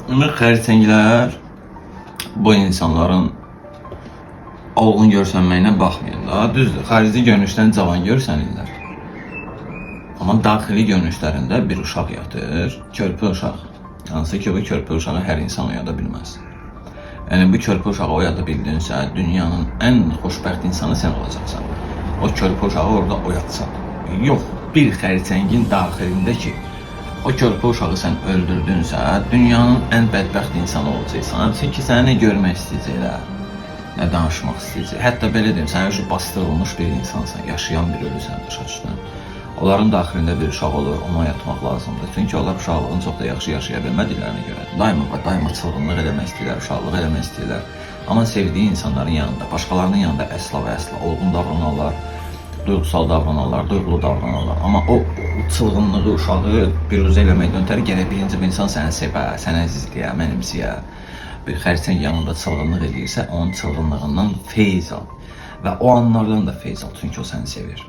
Xərçənglər bu insanların olğun görsənməyinə baxmayın da. Düzdür, xarici görünüşdən cavan görsənirlər. Amma daxili görünüşlərində bir uşaq yatır, körpə uşaq. Hansı ki, bu körpə uşağı hər insan oyada bilməz. Yəni, bu körpə uşağı oyada bildinsə, dünyanın ən xoşbəxt insanı sən olacaqsan. O körpə uşağı orada oyatsan. Yox, bir xərçəngin daxilində ki, o körpə uşağı sən öldürdünsə, dünyanın ən bədbəxt insanı olacaqsan. Çünki səni nə görmək istəyəcəklər, nə danışmaq istəyəcək. Hətta belə deyim, sən şu bastırılmış bir insansan, yaşayan bir ölüsən başa düşdün. Onların daxilində bir uşaq olur, onu oyatmaq lazımdır. Çünki onlar uşaqlığını çox da yaxşı yaşaya bilmədiklərinə görə. Daima çılğınlıq eləmək istəyirlər, uşaqlıq eləmək istəyirlər. Amma sevdiyi insanların yanında, başqalarının yanında əsla və əsla olğun davranırlar, duygusal davranırlar, duyğulu davranırlar. Amma o çılğınlığı, uşağı biruzə eləməkdən ötəri gərək birinci bir insan səni sevə, səni əzizləyə, mənimsəyə. Bir xərçəng yanında çılğınlıq edirsə, onun çılğınlığından feyz al. Və o anlardan da feyz al, çünki o səni sevir.